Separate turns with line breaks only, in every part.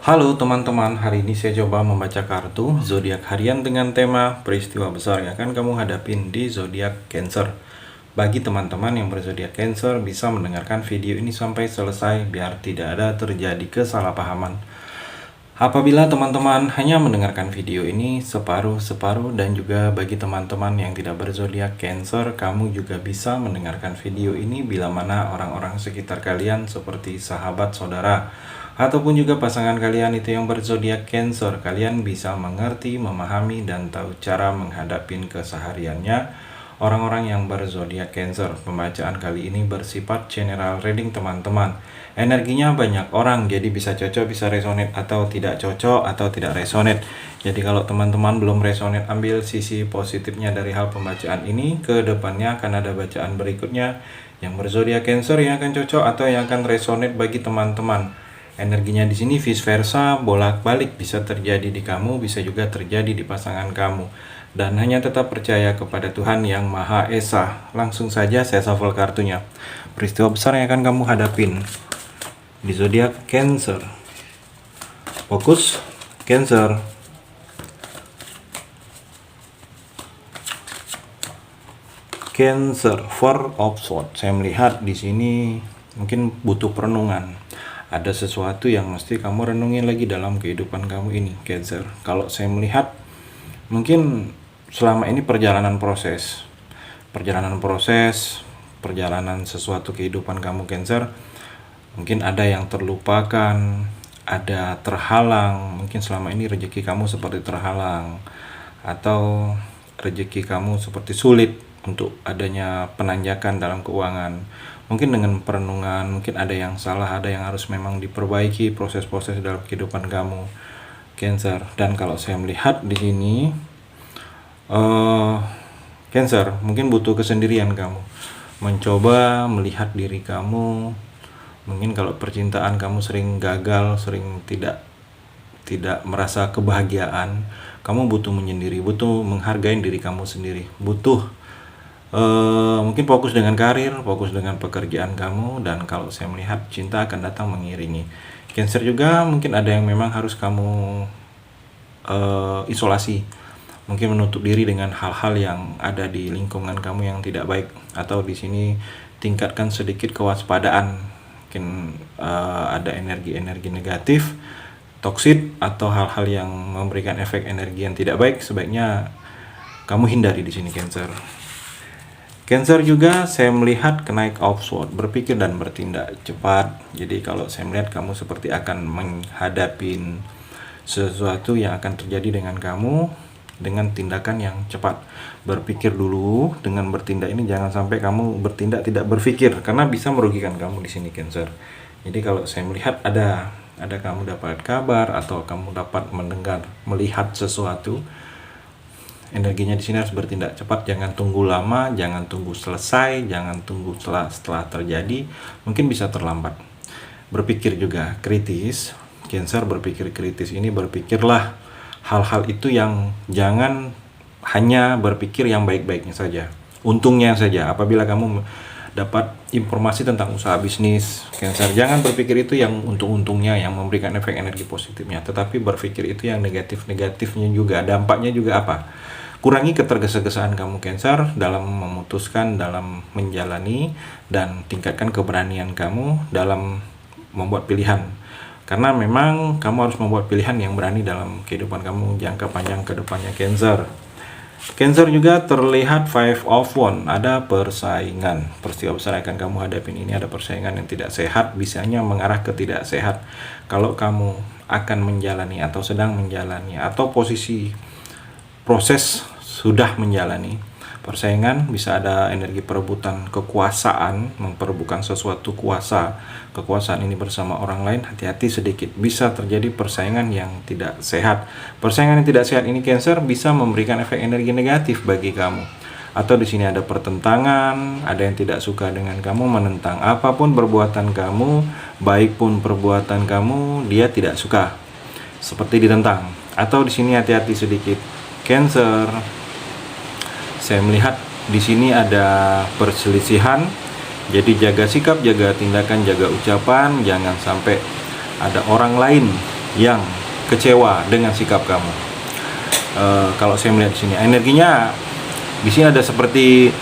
Halo teman-teman, hari ini saya coba membaca kartu zodiak harian dengan tema peristiwa besar yang akan kamu hadapin di zodiak Cancer. Bagi teman-teman yang berzodiak Cancer bisa mendengarkan video ini sampai selesai biar tidak ada terjadi kesalahpahaman. Apabila teman-teman hanya mendengarkan video ini separuh-separuh dan juga bagi teman-teman yang tidak berzodiak Cancer, kamu juga bisa mendengarkan video ini bila mana orang-orang sekitar kalian seperti sahabat, saudara, ataupun juga pasangan kalian itu yang berzodiak Cancer, kalian bisa mengerti, memahami, dan tahu cara menghadapin kesehariannya. Orang-orang yang berzodiak Cancer, pembacaan kali ini bersifat general reading teman-teman. Energinya banyak orang, jadi bisa cocok, bisa resonate, atau tidak cocok, atau tidak resonate. Jadi kalau teman-teman belum resonate, ambil sisi positifnya dari hal pembacaan ini. Ke depannya akan ada bacaan berikutnya yang berzodiak Cancer yang akan cocok atau yang akan resonate bagi teman-teman. Energinya di sini vice versa, bolak-balik, bisa terjadi di kamu, bisa juga terjadi di pasangan kamu. Dan hanya tetap percaya kepada Tuhan yang Maha Esa. Langsung saja saya shuffle kartunya. Peristiwa besar yang akan kamu hadapin di zodiak Cancer. Fokus Cancer. Cancer, Four of Swords. Saya melihat di sini mungkin butuh perenungan. Ada sesuatu yang mesti kamu renungin lagi dalam kehidupan kamu ini, Cancer. Kalau saya melihat mungkin selama ini perjalanan sesuatu kehidupan kamu Cancer, mungkin ada yang terlupakan, ada terhalang, mungkin selama ini rezeki kamu seperti terhalang, atau rezeki kamu seperti sulit untuk adanya penanjakan dalam keuangan. Mungkin dengan perenungan, mungkin ada yang salah, ada yang harus memang diperbaiki proses-proses dalam kehidupan kamu Cancer. Dan kalau saya melihat di sini Cancer, mungkin butuh kesendirian kamu, mencoba melihat diri kamu. Mungkin kalau percintaan kamu sering gagal, sering tidak merasa kebahagiaan, kamu butuh menyendiri, butuh menghargai diri kamu sendiri, butuh mungkin fokus dengan karir, fokus dengan pekerjaan kamu. Dan kalau saya melihat cinta akan datang mengiringi Cancer. Juga mungkin ada yang memang harus kamu isolasi, mungkin menutup diri dengan hal-hal yang ada di lingkungan kamu yang tidak baik. Atau di sini tingkatkan sedikit kewaspadaan, mungkin ada energi-energi negatif, toksik, atau hal-hal yang memberikan efek energi yang tidak baik, sebaiknya kamu hindari di sini Cancer. Cancer juga saya melihat kenaik of sword, berpikir dan bertindak cepat. Jadi kalau saya melihat kamu seperti akan menghadapin sesuatu yang akan terjadi dengan kamu dengan tindakan yang cepat. Berpikir dulu, dengan bertindak ini jangan sampai kamu bertindak tidak berpikir, karena bisa merugikan kamu di sini Cancer. Jadi kalau saya melihat ada kamu dapat kabar atau kamu dapat mendengar, melihat sesuatu, energinya di sini harus bertindak cepat, jangan tunggu lama, jangan tunggu selesai, jangan tunggu setelah terjadi, mungkin bisa terlambat. Berpikir juga kritis, Cancer. Berpikir kritis ini, berpikirlah hal-hal itu yang jangan hanya berpikir yang baik-baiknya saja, untungnya saja. Apabila kamu dapat informasi tentang usaha bisnis Cancer, jangan berpikir itu yang untung-untungnya, yang memberikan efek energi positifnya, tetapi berpikir itu yang negatif-negatifnya juga, dampaknya juga apa. Kurangi ketergesa-gesaan kamu Cancer dalam memutuskan, dalam menjalani, dan tingkatkan keberanian kamu dalam membuat pilihan. Karena memang kamu harus membuat pilihan yang berani dalam kehidupan kamu jangka panjang ke depannya Cancer. Cancer juga terlihat Five of Wands, ada persaingan. Peristiwa besar akan kamu hadapin ini ada persaingan yang tidak sehat, bisanya mengarah ke tidak sehat. Kalau kamu akan menjalani atau sedang menjalani atau proses sudah menjalani persaingan, bisa ada energi perebutan kekuasaan, memperebutkan sesuatu kuasa. Kekuasaan ini bersama orang lain, hati-hati sedikit, bisa terjadi persaingan yang tidak sehat. Persaingan yang tidak sehat ini Cancer bisa memberikan efek energi negatif bagi kamu. Atau di sini ada pertentangan, ada yang tidak suka dengan kamu, menentang apapun perbuatan kamu, baik pun perbuatan kamu, dia tidak suka, seperti ditentang. Atau di sini hati-hati sedikit Cancer. Saya melihat di sini ada perselisihan, jadi jaga sikap, jaga tindakan, jaga ucapan, jangan sampai ada orang lain yang kecewa dengan sikap kamu. Kalau saya melihat di sini energinya, di sini ada seperti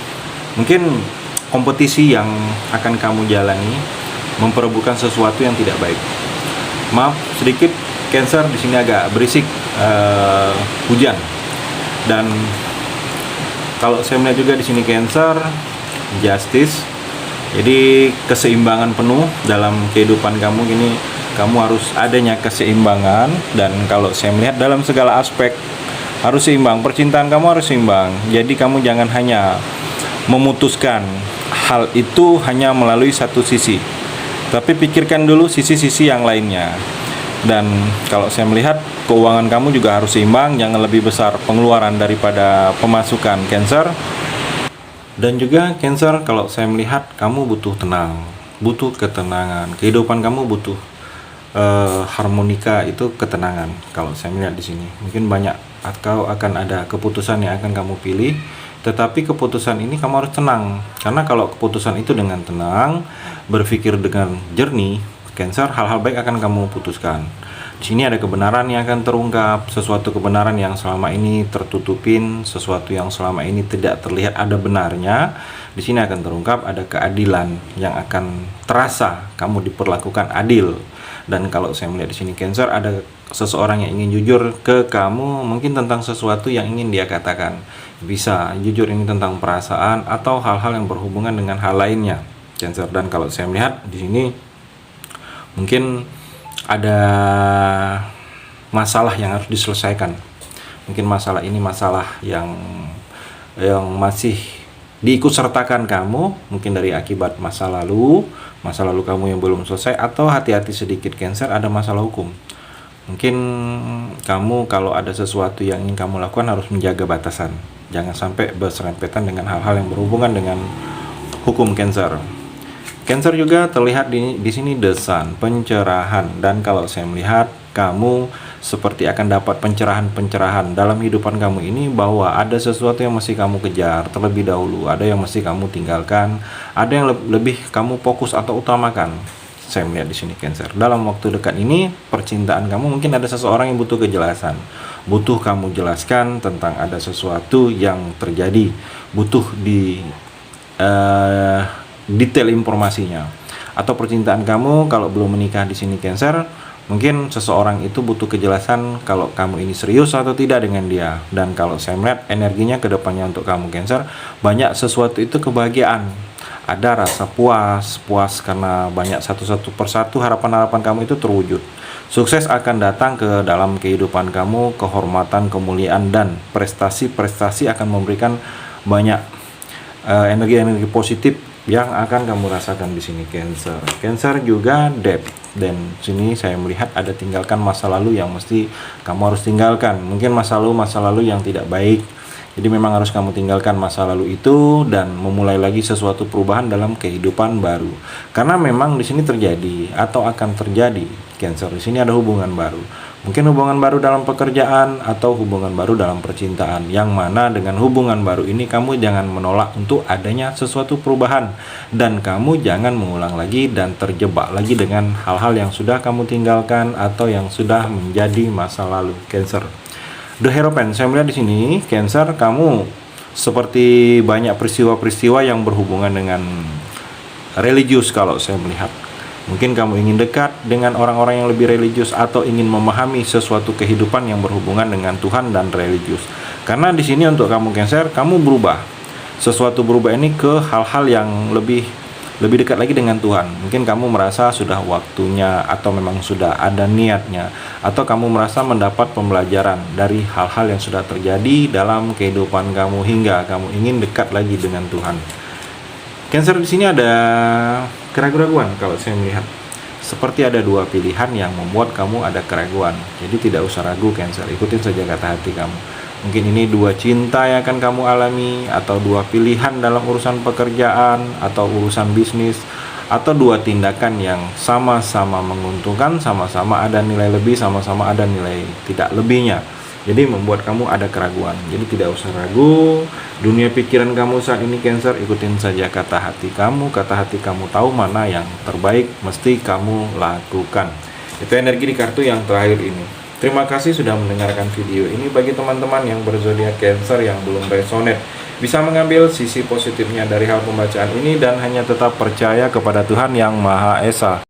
mungkin kompetisi yang akan kamu jalani, memperebutkan sesuatu yang tidak baik. Maaf sedikit, Cancer, di sini agak berisik hujan. Dan kalau saya melihat juga di sini Cancer, justice. Jadi keseimbangan penuh dalam kehidupan kamu gini, kamu harus adanya keseimbangan. Dan kalau saya melihat dalam segala aspek harus seimbang, percintaan kamu harus seimbang. Jadi kamu jangan hanya memutuskan hal itu hanya melalui satu sisi, tapi pikirkan dulu sisi-sisi yang lainnya. Dan kalau saya melihat keuangan kamu juga harus seimbang, jangan lebih besar pengeluaran daripada pemasukan, Cancer. Dan juga Cancer, kalau saya melihat kamu butuh tenang, butuh ketenangan. Kehidupan kamu butuh harmonika, itu ketenangan. Kalau saya melihat di sini, mungkin banyak atau akan ada keputusan yang akan kamu pilih, tetapi keputusan ini kamu harus tenang. Karena kalau keputusan itu dengan tenang, berpikir dengan jernih, Cancer, hal-hal baik akan kamu putuskan. Di sini ada kebenaran yang akan terungkap, sesuatu kebenaran yang selama ini tertutupin, sesuatu yang selama ini tidak terlihat ada benarnya. Di sini akan terungkap, ada keadilan yang akan terasa, kamu diperlakukan adil. Dan kalau saya melihat di sini Cancer, ada seseorang yang ingin jujur ke kamu, mungkin tentang sesuatu yang ingin dia katakan. Bisa jujur ini tentang perasaan atau hal-hal yang berhubungan dengan hal lainnya, Cancer. Dan kalau saya melihat di sini, mungkin ada masalah yang harus diselesaikan. Mungkin masalah ini masalah yang masih diikutsertakan kamu, mungkin dari akibat masa lalu kamu yang belum selesai. Atau hati-hati sedikit Cancer, ada masalah hukum. Mungkin kamu kalau ada sesuatu yang ingin kamu lakukan harus menjaga batasan, jangan sampai berserempetan dengan hal-hal yang berhubungan dengan hukum, Cancer. Cancer juga terlihat di sini The Sun, pencerahan. Dan kalau saya melihat kamu seperti akan dapat pencerahan dalam kehidupan kamu ini, bahwa ada sesuatu yang mesti kamu kejar terlebih dahulu, ada yang mesti kamu tinggalkan, ada yang lebih kamu fokus atau utamakan. Saya melihat di sini Cancer, dalam waktu dekat ini percintaan kamu, mungkin ada seseorang yang butuh kejelasan, butuh kamu jelaskan tentang ada sesuatu yang terjadi, butuh detail informasinya. Atau percintaan kamu kalau belum menikah di sini Cancer, mungkin seseorang itu butuh kejelasan kalau kamu ini serius atau tidak dengan dia. Dan kalau saya melihat energinya ke depannya untuk kamu Cancer, banyak sesuatu itu kebahagiaan. Ada rasa puas karena banyak satu persatu harapan-harapan kamu itu terwujud. Sukses akan datang ke dalam kehidupan kamu, kehormatan, kemuliaan, dan prestasi-prestasi akan memberikan banyak energi-energi positif yang akan kamu rasakan di sini Cancer. Cancer juga depth, dan sini saya melihat ada tinggalkan masa lalu yang mesti kamu harus tinggalkan. Mungkin masa lalu yang tidak baik. Jadi memang harus kamu tinggalkan masa lalu itu dan memulai lagi sesuatu perubahan dalam kehidupan baru. Karena memang di sini terjadi atau akan terjadi Cancer. Di sini ada hubungan baru. Mungkin hubungan baru dalam pekerjaan atau hubungan baru dalam percintaan, yang mana dengan hubungan baru ini kamu jangan menolak untuk adanya sesuatu perubahan, dan kamu jangan mengulang lagi dan terjebak lagi dengan hal-hal yang sudah kamu tinggalkan atau yang sudah menjadi masa lalu Cancer. The Hierophant, saya melihat di sini Cancer, kamu seperti banyak peristiwa-peristiwa yang berhubungan dengan religius. Kalau saya melihat, mungkin kamu ingin dekat dengan orang-orang yang lebih religius atau ingin memahami sesuatu kehidupan yang berhubungan dengan Tuhan dan religius. Karena di sini untuk kamu Cancer, kamu berubah. Sesuatu berubah ini ke hal-hal yang lebih dekat lagi dengan Tuhan. Mungkin kamu merasa sudah waktunya atau memang sudah ada niatnya, atau kamu merasa mendapat pembelajaran dari hal-hal yang sudah terjadi dalam kehidupan kamu hingga kamu ingin dekat lagi dengan Tuhan. Cancer, di sini ada keraguan kalau saya melihat. Seperti ada dua pilihan yang membuat kamu ada keraguan. Jadi tidak usah ragu Cancer, ikutin saja kata hati kamu. Mungkin ini dua cinta yang akan kamu alami, atau dua pilihan dalam urusan pekerjaan atau urusan bisnis, atau dua tindakan yang sama-sama menguntungkan, sama-sama ada nilai lebih, sama-sama ada nilai tidak lebihnya. Jadi membuat kamu ada keraguan. Jadi tidak usah ragu. Dunia pikiran kamu saat ini Cancer, ikutin saja kata hati kamu. Kata hati kamu tahu mana yang terbaik mesti kamu lakukan. Itu energi di kartu yang terakhir ini. Terima kasih sudah mendengarkan video ini. Bagi teman-teman yang berzodiak Cancer yang belum resonate, bisa mengambil sisi positifnya dari hal pembacaan ini dan hanya tetap percaya kepada Tuhan Yang Maha Esa.